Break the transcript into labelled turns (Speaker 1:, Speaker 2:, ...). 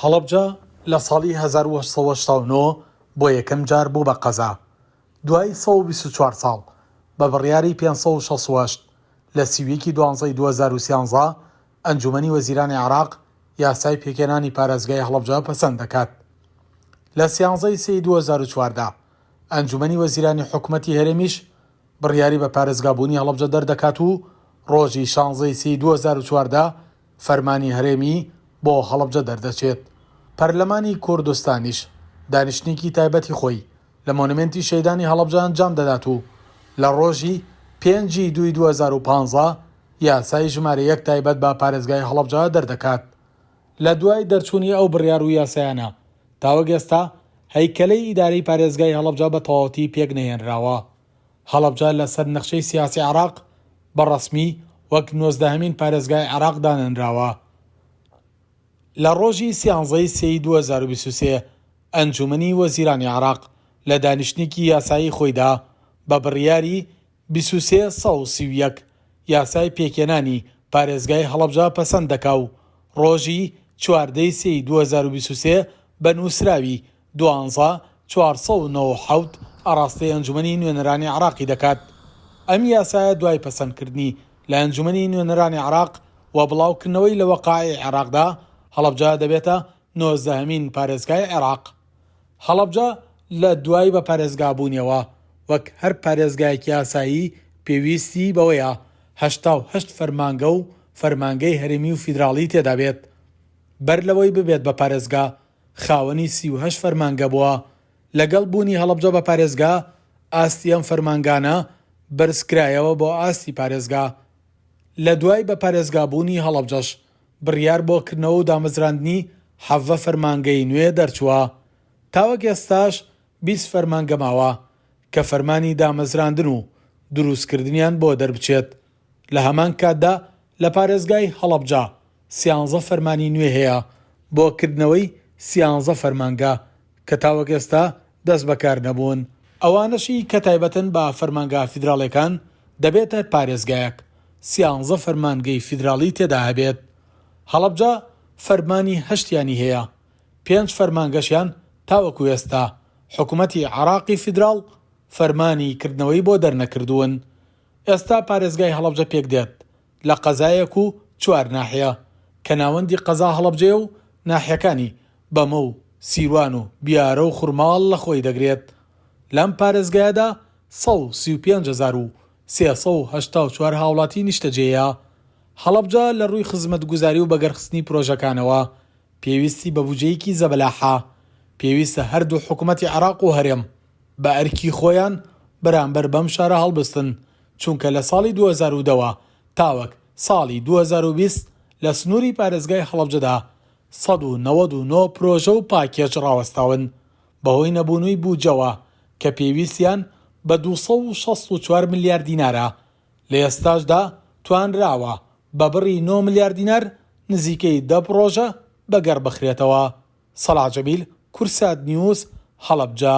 Speaker 1: هەڵەبجە لە ساڵی 1970 بۆ یەکەم جار بوو بە قەزا دوای 124 ساڵ بە بڕیاری 568 لە 31 دوانزەی 2013 ئەنجومەنی وەزیرانی عێراق یاسای پێکێنانی پارێزگای هەڵەبجە پەسەند دەکات. لە 13 سێی 2014 ئەنجومەنی وەزیرانی حکوومەتی هەرێمیش بڕیاری بە پارێزگابوونی هەڵەبجە دەردەکات و ڕۆژی 16 سێی 2014 فەرمانی هەرێمی بۆ هەڵەبجە دەردەچێت. پەرلەمانی کوردستانیش دانیشتنێکی تایبەتی خۆی لە مۆنومێنتی شەیدانی هەڵەبجە ئەنجام دەدات و لە ڕۆژی 5 دوای 2015 یاسای ژمارە 1 تایبەت بە پارێزگای هەڵەبجە دەردەکات. لە دوای دەرچوونی ئەو بڕیار و یاسایانە تاوەک ئێستا هەیکەلەی ئیدارەی پارێزگای هەڵەبجە بە تەواوەتی پێک نەهێنراوە. هەڵەبجە لەسەر نەخشەی سیاسی عێراق بەڕەسمی وەک 19هەمین پارێزگای عێراق دانەنراوە. لە ڕۆژی 13 سێی 2023 ئەنجومەنی وەزیرانی عێراق لە دانیشتنێکی یاسایی خۆیدا بە بڕیاری 2331 یاسای پێکێنانی پارێزگای هەڵەبجە پەسەند دەکا و ڕۆژی 14 سێی 2023 بە نووسراوی 12497 ئاڕاستەی ئەنجومەنی نوێنەرانی عێراقی دەکات. ئەم یاسایە دوای پەسەندکردنی لە ئەنجومەنی نوێنەرانی عێراق و بڵاوکردنەوەی لە وەقایعی عێراقدا هەڵەبجە دەبێتە 19هەمین پارێزگای عێراق. هەڵەبجە لە دوای بە پارێزگابوونیەوە وەک هەر پارێزگایەکی یاسایی پێویستی بەوەیە 88 فەرمانگە و فەرمانگەی هەرێمی و فیدراڵی تێدا بێت. بەر لەوەی ببێت بە پارێزگا خاوەنی 38 فەرمانگە بووە. لەگەڵ بوونی هەڵەبجە بە پارێزگا ئاستی ئەم فەرمانگانە بەرزکرایەوە بۆ ئاستی پارێزگا. لە دوای بە پارێزگابوونی هەڵەبجەش بڕیار بۆ کردنەوە و دامەزراندنی 17 فەرمانگەی نوێ دەرچووە. تاوەک ئێستاش 20 فەرمانگە ماوە کە فەرمانی دامەزراندن و دروستکردنیان بۆ دەربچێت. لە هەمان کاتدا لە پارێزگای هەڵەبجە 13 فەرمانی نوێ هەیە بۆ کردنەوەی 13 فەرمانگە کە تاوەک ئێستا دەست بەکار نەبوون. ئەوانەشی کە تایبەتن بە فەرمانگە فیدراڵیەکان دەبێتە پارێزگایەک 13 فەرمانگەی فیدراڵی تێدا هەبێت. هەڵەبجە فەرمانی 8یانی هەیە، 5 فەرمانگەشیان تاوەکو ئێستا حکوومەتی عێراقی فیدراڵ فەرمانی کردنەوەی بۆ دەرنەکردوون. ئێستا پارێزگای هەڵەبجە پێک دێت لە قەزایەک و 4 ناحیە کە ناوەندی قەزا هەڵەبجەیە و ناحیەکانی بەمە و سیروان و بیارە و خوڕماڵ لە خۆی دەگرێت. لەم پارێزگایەدا 135,384 هاوڵاتی نیشتەجێیە. هەڵەبجە لە ڕووی خزمەتگوزاری و بەگەرخستنی پرۆژەکانەوە پێویستی بە بودجەیەکی زەبەلاحە. پێویستە هەردوو حکوومەتی عێراق و هەرێم بە ئەرکی خۆیان بەرامبەر بەم شارە هەڵبستن، چونکە لە ساڵی 2010 تاوەک ساڵی 2020 لە سنووری پارێزگای هەڵەبجەدا 199 پرۆژە و پاکێج ڕاوەستاون بەهۆی نەبوونەوەی بودجەوە کە پێویستیان بە 264 ملیار دینارە. لە ئێستاشدا توانراوە بە بڕی 9 ملیار دینار نزیکەی 10 پرۆژە بەگەڕ بخرێتەوە. سەلاح جەمیل، کورسات نیوز، هەڵەبجە.